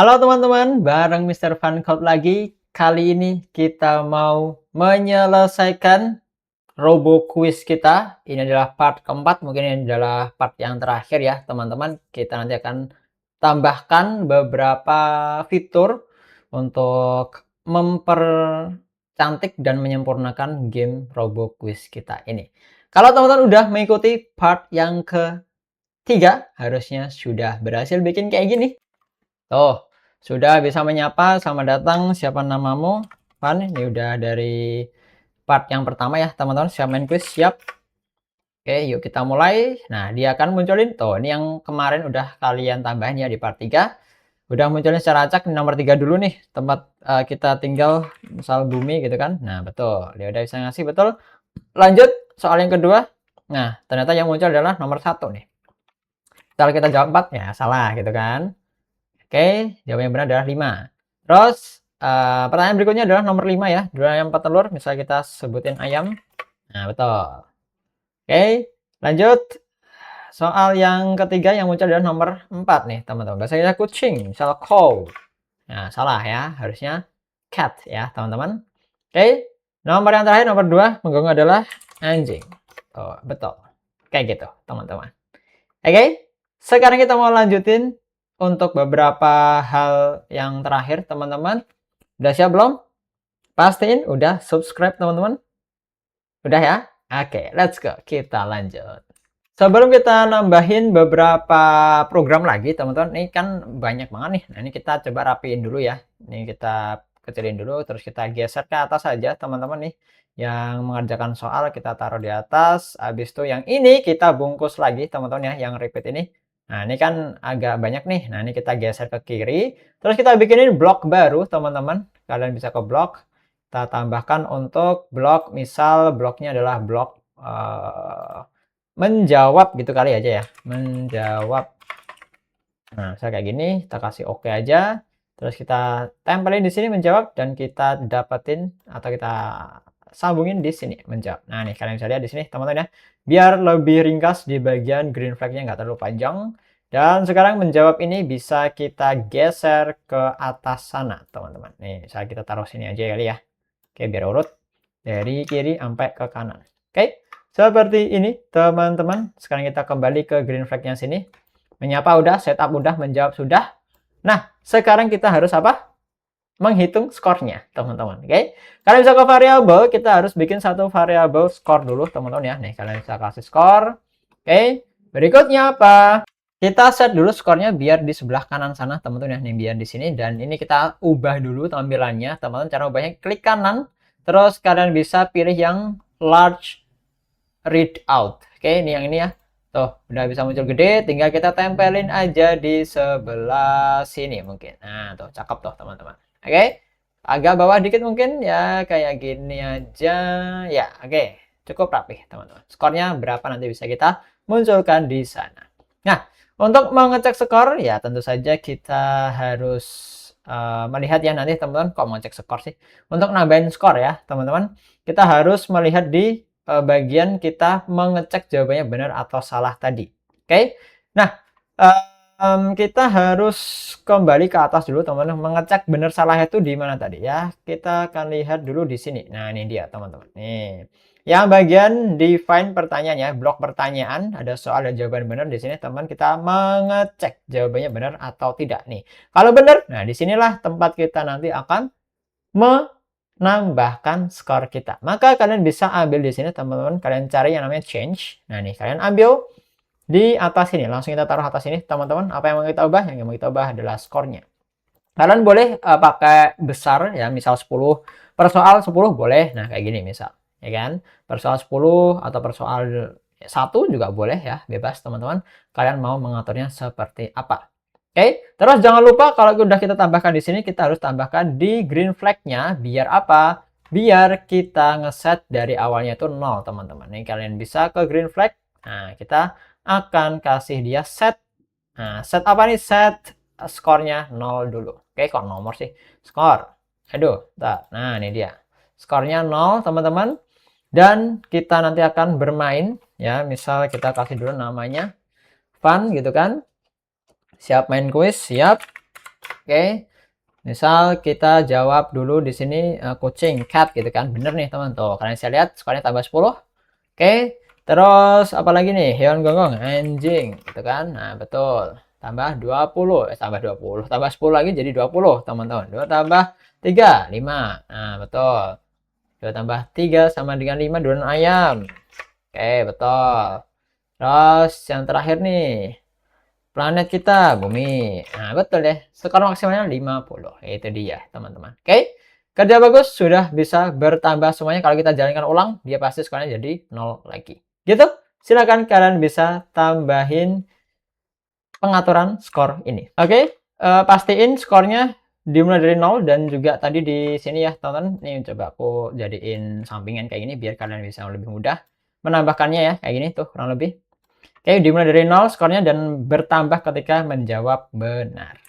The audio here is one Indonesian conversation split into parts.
Halo teman-teman, bareng Mister Fun Code lagi. Kali ini kita mau menyelesaikan Robo Quiz kita. Ini adalah part keempat, mungkin ini adalah part yang terakhir ya teman-teman. Kita nanti akan tambahkan beberapa fitur untuk mempercantik dan menyempurnakan game Robo Quiz kita ini. Kalau teman-teman udah mengikuti part yang ketiga, harusnya sudah berhasil bikin kayak gini. Tuh, sudah bisa menyapa, selamat datang, siapa namamu? Pan, ini udah dari part yang pertama ya, teman-teman. Siap main quiz? Siap. Oke, yuk kita mulai. Nah, dia akan munculin. Tuh, ini yang kemarin udah kalian tambahin ya di part 3. Udah munculin secara acak, nomor 3 dulu nih. Tempat kita tinggal, misal bumi gitu kan. Nah, betul. Dia udah bisa ngasih, betul. Lanjut, soal yang kedua. Nah, ternyata yang muncul adalah nomor 1 nih. Kalau kita jawab 4, ya salah gitu kan. Oke, jawaban yang benar adalah 5. Terus, pertanyaan berikutnya adalah nomor 5 ya. 2 ayam 4 telur, misal kita sebutin ayam. Nah, betul. Oke, lanjut. Soal yang ketiga yang muncul adalah nomor 4 nih, teman-teman. Bahasanya kucing, misal cow. Nah, salah ya. Harusnya cat ya, teman-teman. Oke, nomor yang terakhir, nomor 2, mengganggu adalah anjing. Oh, betul. Kayak gitu, teman-teman. Oke, sekarang kita mau lanjutin untuk beberapa hal yang terakhir, teman-teman. Udah siap belum? Pastiin udah subscribe, teman-teman. Udah ya? Oke, let's go. Kita lanjut. Sebelum kita nambahin beberapa program lagi, teman-teman, ini kan banyak banget nih. Nah, ini kita coba rapiin dulu ya. Ini kita kecilin dulu, terus kita geser ke atas aja, teman-teman nih. Yang mengerjakan soal kita taruh di atas. Habis itu yang ini kita bungkus lagi, teman-teman ya, yang repeat ini. Nah, ini kan agak banyak nih. Nah, ini kita geser ke kiri. Terus kita bikinin blok baru, teman-teman. Kalian bisa ke blok. Kita tambahkan untuk blok, misal bloknya adalah blok menjawab gitu kali aja ya, menjawab. Nah, saya kayak gini, kita kasih oke aja, terus kita tempelin di sini menjawab, dan kita dapetin atau kita sambungin di sini menjawab. Nah, nih kalian bisa lihat di sini teman-teman ya, biar lebih ringkas di bagian green flag-nya nggak terlalu panjang. Dan sekarang menjawab ini bisa kita geser ke atas sana, teman-teman. Nih, saya kita taruh sini aja kali ya. Oke, biar urut dari kiri sampai ke kanan. Oke, seperti ini teman-teman. Sekarang kita kembali ke green flag-nya sini. Menyapa udah, setup udah, menjawab sudah. Nah, sekarang kita harus apa? Menghitung skornya, teman-teman. Oke, kalian bisa ke variabel, kita harus bikin satu variabel skor dulu, teman-teman ya. Nih, kalian bisa kasih skor. Oke, berikutnya apa? Kita set dulu skornya biar di sebelah kanan sana, teman-teman ya. Nih, biar di sini. Dan ini kita ubah dulu tampilannya, teman-teman. Cara ubahnya klik kanan. Terus kalian bisa pilih yang large read out. Oke, ini yang ini ya. Tuh, udah bisa muncul gede, tinggal kita tempelin aja di sebelah sini mungkin. Nah, tuh cakep tuh, teman-teman. Oke. Agak bawah dikit mungkin ya, kayak gini aja. Ya, oke. Cukup rapi, teman-teman. Skornya berapa nanti bisa kita munculkan di sana. Nah, untuk mengecek skor ya tentu saja kita harus melihat ya nanti, teman-teman. Kok mau cek skor sih? Untuk nambahin skor ya, teman-teman, kita harus melihat di bagian kita mengecek jawabannya benar atau salah tadi. Oke. Nah, kita harus kembali ke atas dulu, teman-teman. Mengecek benar salahnya itu di mana tadi ya? Kita akan lihat dulu di sini. Nah, ini dia, teman-teman. Nih. Yang bagian define pertanyaannya, blok pertanyaan, ada soal dan jawaban benar di sini, teman. Kita mengecek jawabannya benar atau tidak nih. Kalau benar, nah disinilah tempat kita nanti akan menambahkan skor kita. Maka kalian bisa ambil di sini, teman-teman. Kalian cari yang namanya change. Nah, nih kalian ambil di atas sini. Langsung kita taruh atas sini, teman-teman. Apa yang mau kita ubah? Yang mau kita ubah adalah skornya. Kalian boleh pakai besar ya, misal 10 per soal 10 boleh. Nah, kayak gini misal, ya kan? Per soal 10 atau per soal 1 juga boleh ya, bebas teman-teman. Kalian mau mengaturnya seperti apa? Oke, terus jangan lupa kalau udah kita tambahkan di sini, kita harus tambahkan di green flag-nya biar apa? Biar kita ngeset dari awalnya itu 0, teman-teman. Nih kalian bisa ke green flag. Nah, kita akan kasih dia set. Nah, set apa nih? Set skornya 0 dulu. Oke, kok nomor sih? Skor. Aduh, nah ini dia. Skornya 0, teman-teman. Dan kita nanti akan bermain ya. Misal kita kasih dulu namanya fun gitu kan. Siap main kuis, siap. Oke. Misal kita jawab dulu di sini kucing, cat gitu kan. Bener nih teman tuh. Kalian bisa lihat skornya tambah 10. Oke. Terus apalagi nih? Hewan gonggong, anjing gitu kan. Nah, betul. Tambah 20, tambah 20. Tambah 10 lagi jadi 20, teman-teman. 2 tambah 3, 5. Nah, betul. 2 tambah 3 sama dengan 5, durian ayam. Oke, betul. Terus yang terakhir nih. Planet kita bumi. Nah, betul deh. Skor maksimalnya 50. Itu dia, teman-teman. Oke. Kerja bagus, sudah bisa bertambah semuanya. Kalau kita jalankan ulang, dia pasti skornya jadi 0 lagi. Gitu. Silakan kalian bisa tambahin pengaturan skor ini. Oke. Pastiin skornya dimulai dari 0 dan juga tadi di sini ya, teman-teman. Nih coba aku jadiin sampingan kayak gini biar kalian bisa lebih mudah menambahkannya ya, kayak gini tuh kurang lebih. Oke, dimulai dari 0 skornya dan bertambah ketika menjawab benar.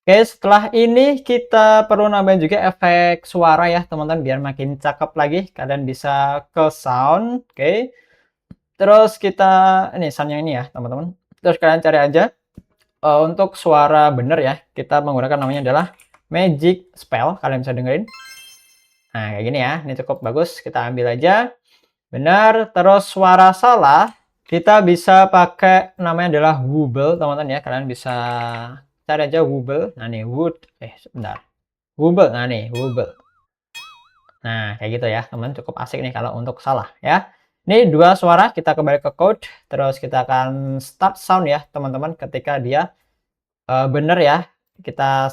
Oke, setelah ini kita perlu nambahin juga efek suara ya, teman-teman, biar makin cakep lagi. Kalian bisa ke sound, oke. Terus kita ini sound yang ini ya, teman-teman. Terus kalian cari aja untuk suara benar ya. Kita menggunakan namanya adalah Magic Spell. Kalian bisa dengerin. Nah, kayak gini ya. Ini cukup bagus. Kita ambil aja. Benar. Terus suara salah kita bisa pakai namanya adalah wobble, teman-teman ya. Kalian bisa cari aja wobble. Nah, nih sebentar. Wobble. Nah, nih wobble. Nah, kayak gitu ya, teman. Cukup asik nih kalau untuk salah ya. Ini dua suara, kita kembali ke code, terus kita akan start sound ya, teman-teman. Ketika dia benar ya, kita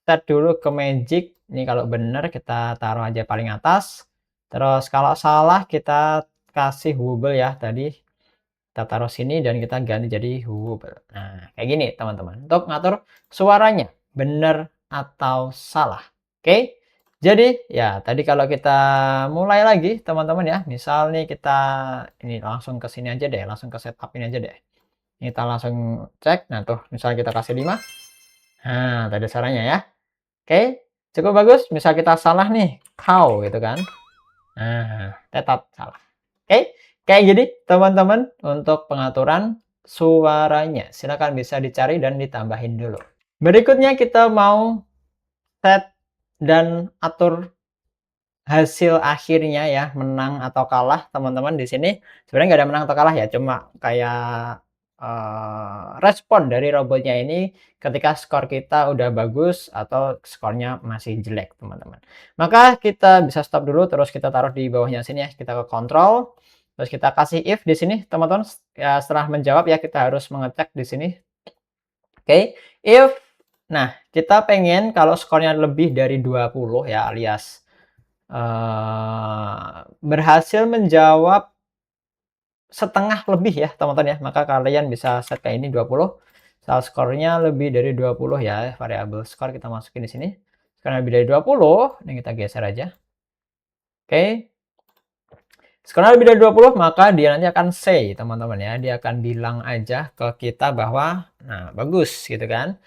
set dulu ke magic. Ini kalau benar kita taruh aja paling atas. Terus kalau salah kita kasih wobble ya tadi. Kita taruh sini dan kita ganti jadi wobble. Nah, kayak gini teman-teman. Untuk ngatur suaranya benar atau salah. Oke. Jadi ya tadi kalau kita mulai lagi teman-teman ya. Misal nih kita ini langsung ke sini aja deh. Langsung ke setup ini aja deh. Kita langsung cek. Nah tuh misal kita kasih 5. Nah tadi suaranya ya. Oke. Cukup bagus. Misal kita salah nih. Cow gitu kan. Nah tetap salah. Oke, kayak gini teman-teman untuk pengaturan suaranya. Silakan bisa dicari dan ditambahin dulu. Berikutnya kita mau set dan atur hasil akhirnya ya, menang atau kalah teman-teman di sini. Sebenarnya nggak ada menang atau kalah ya, cuma kayak respon dari robotnya ini ketika skor kita udah bagus atau skornya masih jelek teman-teman. Maka kita bisa stop dulu, terus kita taruh di bawahnya sini ya, kita ke kontrol, terus kita kasih if di sini teman-teman. Ya setelah menjawab ya kita harus mengecek di sini. Oke, if nah kita pengen kalau skornya lebih dari 20 ya, alias berhasil menjawab setengah lebih ya teman-teman ya, maka kalian bisa set kayak ini 20. Soal skornya lebih dari 20 ya, variabel skor kita masukin di sini. Karena lebih dari 20, ini kita geser aja. Oke. Skornya lebih dari 20, maka dia nanti akan say teman-teman ya. Dia akan bilang aja ke kita bahwa nah bagus gitu kan.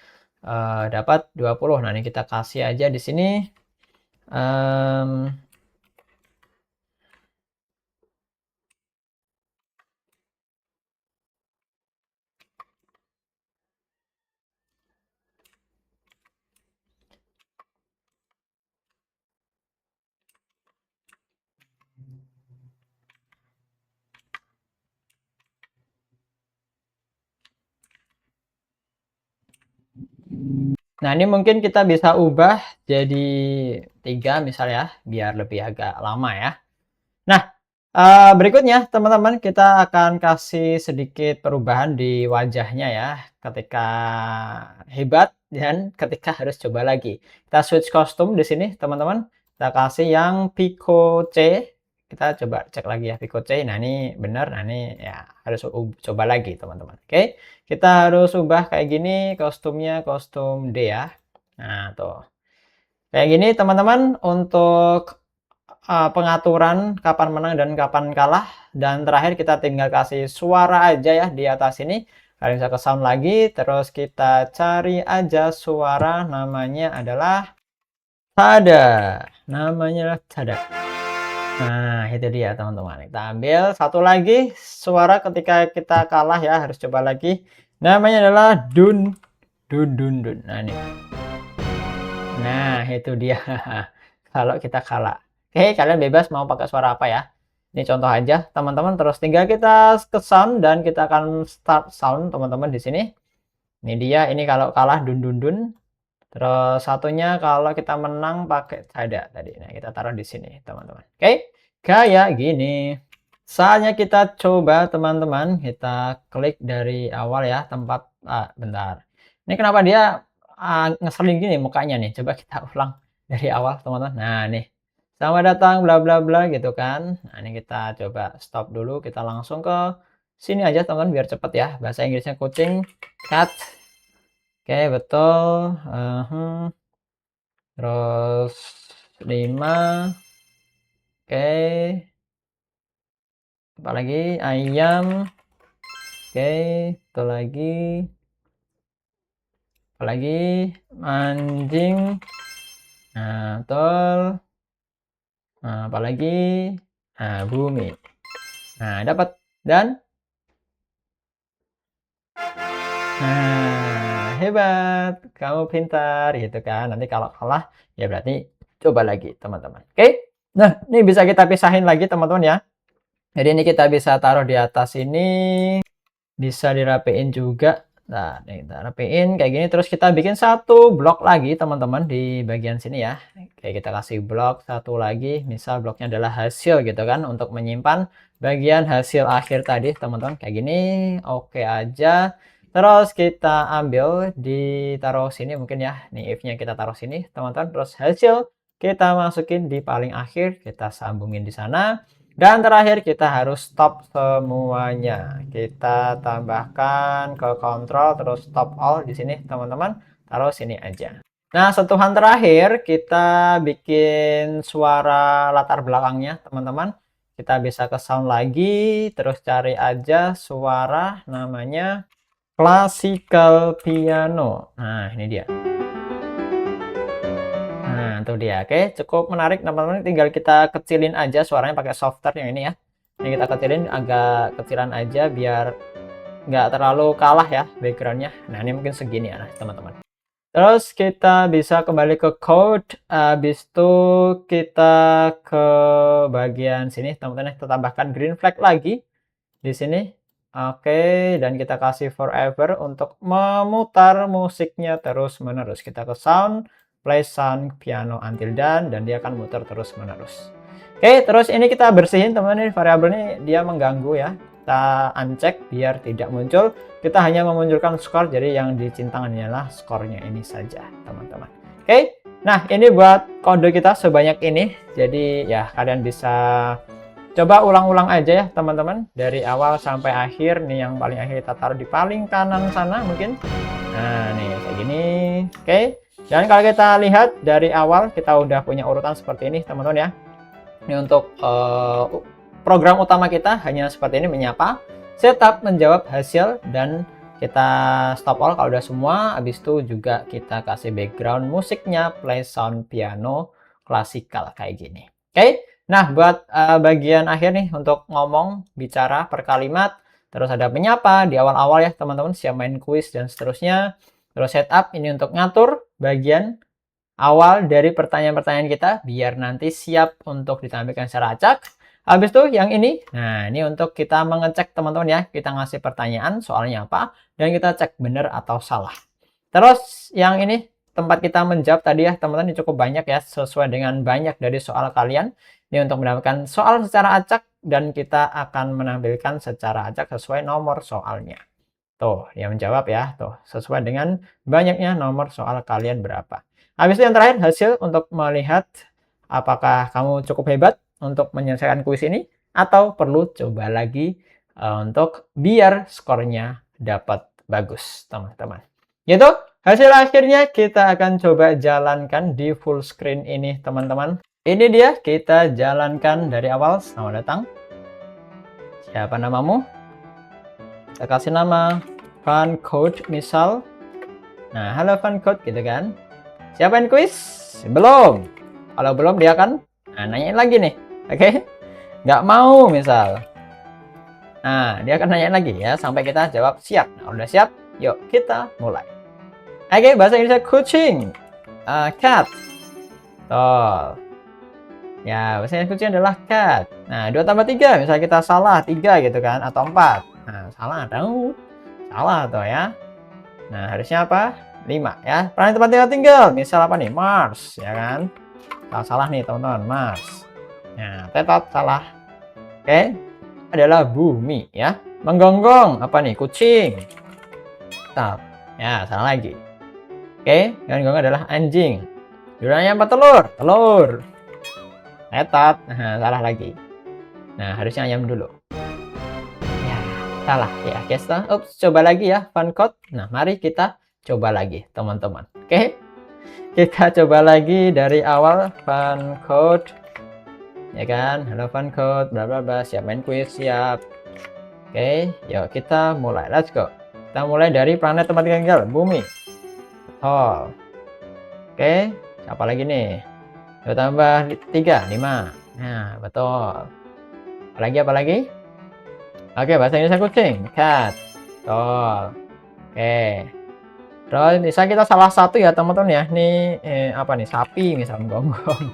Dapat 20. Nah, ini kita kasih aja di sini nah, ini mungkin kita bisa ubah jadi 3 misal ya, biar lebih agak lama ya. Nah, berikutnya teman-teman kita akan kasih sedikit perubahan di wajahnya ya, ketika hebat dan ketika harus coba lagi. Kita switch kostum di sini teman-teman, kita kasih yang Pico C. Kita coba cek lagi ya Pico C. Nah, ini benar, nah ini ya harus coba lagi teman-teman. Oke, kita harus ubah kayak gini kostumnya, kostum D ya. Nah, tuh. Kayak gini teman-teman untuk pengaturan kapan menang dan kapan kalah. Dan terakhir kita tinggal kasih suara aja ya di atas ini. Kalian bisa ke sound lagi, terus kita cari aja suara, namanya adalah Tada. Namanya adalah Tada. Nah, itu dia teman-teman. Kita ambil satu lagi suara ketika kita kalah ya, harus coba lagi. Namanya adalah Dun Dun Dun Dun. Nah, ini. Nah, itu dia. Kalau kita kalah. Oke, kalian bebas mau pakai suara apa ya. Ini contoh aja, teman-teman. Terus tinggal kita ke sound dan kita akan start sound, teman-teman di sini. Ini dia, ini kalau kalah dun dun dun. Terus satunya kalau kita menang pakai cada tadi. Nah, kita taruh di sini, teman-teman. Oke, kayak gini. Saatnya kita coba, teman-teman. Kita klik dari awal ya, tempat bentar. Ini kenapa dia ngeselin gini mukanya nih? Coba kita ulang dari awal, teman-teman. Nah, nih. Selamat datang bla bla bla gitu kan. Nah, ini kita coba stop dulu, kita langsung ke sini aja, teman-teman, biar cepet ya. Bahasa Inggrisnya kucing, cat. Oke, betul. Terus 5. Oke. Apalagi ayam. Oke, itu lagi. Apalagi anjing. Nah, betul. Nah, apalagi bumi. Nah, dapat. Dan hebat. Kamu pintar gitu kan. Nanti kalau kalah ya berarti coba lagi, teman-teman. Oke. Nah, ini bisa kita pisahin lagi, teman-teman ya. Jadi ini kita bisa taruh di atas ini. Bisa dirapiin juga. Nah, nih kita rapiin kayak gini, terus kita bikin satu blok lagi, teman-teman, di bagian sini ya. Kayak kita kasih blok satu lagi, misal bloknya adalah hasil gitu kan, untuk menyimpan bagian hasil akhir tadi, teman-teman. Kayak gini, oke aja. Terus kita ambil, ditaruh sini mungkin ya. Nih if-nya kita taruh sini, teman-teman. Terus hasil kita masukin di paling akhir, kita sambungin di sana. Dan terakhir kita harus stop semuanya. Kita tambahkan ke kontrol terus stop all di sini, teman-teman. Taruh sini aja. Nah, sentuhan terakhir kita bikin suara latar belakangnya, teman-teman. Kita bisa ke sound lagi, terus cari aja suara namanya classical piano. Nah, ini dia. Nah, itu dia. Oke, cukup menarik, teman-teman. Tinggal kita kecilin aja suaranya pakai software yang ini ya. Ini kita kecilin agak kecilan aja biar nggak terlalu kalah ya backgroundnya. Nah, ini mungkin segini ya, teman-teman. Terus kita bisa kembali ke code. Habis itu kita ke bagian sini, teman-teman. Kita tambahkan green flag lagi di sini. Oke, dan kita kasih forever untuk memutar musiknya terus-menerus. Kita ke sound, play sound piano until done, dan dia akan muter terus-menerus. Oke, terus ini kita bersihin, teman-teman. Ini variabel ini dia mengganggu ya. Kita uncheck biar tidak muncul. Kita hanya memunculkan skor, jadi yang dicintang adalah skornya ini saja, teman-teman. Oke, nah ini buat kode kita sebanyak ini. Jadi ya kalian bisa coba ulang-ulang aja ya, teman-teman. Dari awal sampai akhir. Nih yang paling akhir kita taruh di paling kanan sana mungkin. Nah, nih kayak gini. Oke. Dan kalau kita lihat dari awal kita udah punya urutan seperti ini, teman-teman ya. Ini untuk program utama kita hanya seperti ini, menyapa, setup, menjawab, hasil, dan kita stop all kalau udah semua. Habis itu juga kita kasih background musiknya, play sound piano klasikal kayak gini. Oke. Nah, buat bagian akhir nih untuk ngomong, bicara per kalimat, terus ada menyapa di awal-awal ya, teman-teman, siap main kuis dan seterusnya. Terus setup ini untuk ngatur bagian awal dari pertanyaan-pertanyaan kita biar nanti siap untuk ditampilkan secara acak. Habis itu yang ini, nah ini untuk kita mengecek, teman-teman ya. Kita ngasih pertanyaan, soalnya apa, dan kita cek benar atau salah. Terus yang ini tempat kita menjawab tadi ya, teman-teman, ini cukup banyak ya, sesuai dengan banyak dari soal kalian. Ini untuk mendapatkan soal secara acak, dan kita akan menampilkan secara acak sesuai nomor soalnya. Tuh, yang menjawab ya, tuh, sesuai dengan banyaknya nomor soal kalian berapa. Habis itu yang terakhir, hasil untuk melihat apakah kamu cukup hebat untuk menyelesaikan kuis ini, atau perlu coba lagi untuk biar skornya dapat bagus, teman-teman. Gitu, hasil akhirnya kita akan coba jalankan di full screen ini, teman-teman. Ini dia, kita jalankan dari awal. Selamat datang. Siapa namamu? Kita kasih nama fun code misal. Nah, halo fun code gitu kan. Siapain kuis? Belum. Kalau belum dia akan nanyain lagi nih. Oke. Nggak mau misal. Nah, dia akan nanyain lagi ya sampai kita jawab siap. Nah, udah siap, yuk kita mulai. Oke, bahasa Indonesia kucing. cat. Betul. Ya, bahasa Inggris kucing adalah cat. Nah, 2 tambah 3, misalnya kita salah 3 gitu kan, atau 4. Nah, salah dong. Salah tuh ya. Nah, harusnya apa? 5 ya. Planet tempat tinggal tinggal, misal apa nih? Mars, ya kan? Salah nih, teman-teman, Mars. Nah, tetot salah. Oke. Adalah bumi ya. Menggonggong apa nih? Kucing. Tetap. Ya, salah lagi. Oke, yang gonggong adalah anjing. Jumlahnya 4 telur. Telur. Tetot. Nah, salah lagi. Nah, harusnya ayam dulu. Ya, salah ya, kita coba lagi ya, fun code. Nah, mari kita coba lagi, teman-teman. Oke, kita coba lagi dari awal, fun code. Ya kan, halo fun code, bla bla bla, siap main quiz, siap. Oke, yuk kita mulai, let's go. Kita mulai dari planet tempat tinggal, bumi. Oh, oke, siapa lagi nih? 2 tambah 3, 5. Nah, betul. Apa lagi? Oke, bahasa Indonesia kucing, cat. Betul. Oke. Terus misal kita salah satu ya teman-teman ya. Nih apa nih? Sapi misal gonggong.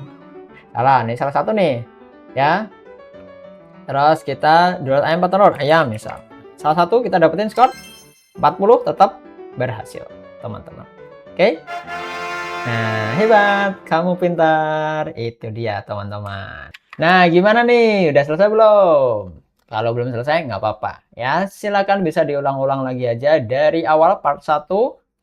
Salah, nih salah satu nih. Ya. Terus kita dua ayam petelur, ayam misal. Salah satu kita dapetin skor 40 tetap berhasil, teman-teman. Oke? Nah, hebat, kamu pintar. Itu dia, teman-teman. Nah, gimana nih? Udah selesai belum? Kalau belum selesai, nggak apa-apa. Ya, silakan bisa diulang-ulang lagi aja dari awal part 1,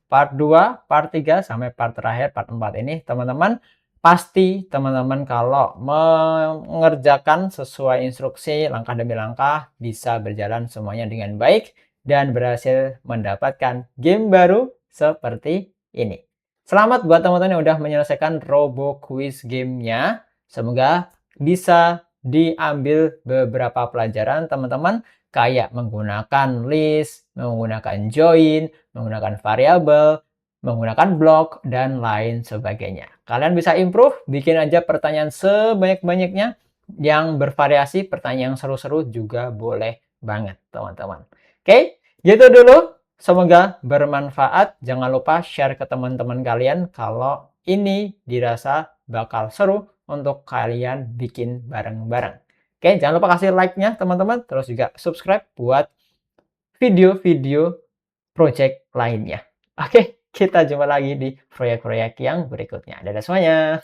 part 2, part 3, sampai part terakhir, part 4 ini, teman-teman. Pasti teman-teman kalau mengerjakan sesuai instruksi langkah demi langkah, bisa berjalan semuanya dengan baik dan berhasil mendapatkan game baru seperti ini. Selamat buat teman-teman yang udah menyelesaikan Robo Quiz game-nya. Semoga bisa diambil beberapa pelajaran teman-teman, kayak menggunakan list, menggunakan join, menggunakan variabel, menggunakan block, dan lain sebagainya. Kalian bisa improve, bikin aja pertanyaan sebanyak-banyaknya yang bervariasi, pertanyaan yang seru-seru juga boleh banget teman-teman. Oke, gitu dulu. Semoga bermanfaat. Jangan lupa share ke teman-teman kalian kalau ini dirasa bakal seru untuk kalian bikin bareng-bareng. Oke, jangan lupa kasih like-nya teman-teman. Terus juga subscribe buat video-video project lainnya. Oke, kita jumpa lagi di proyek-proyek yang berikutnya. Dadah semuanya.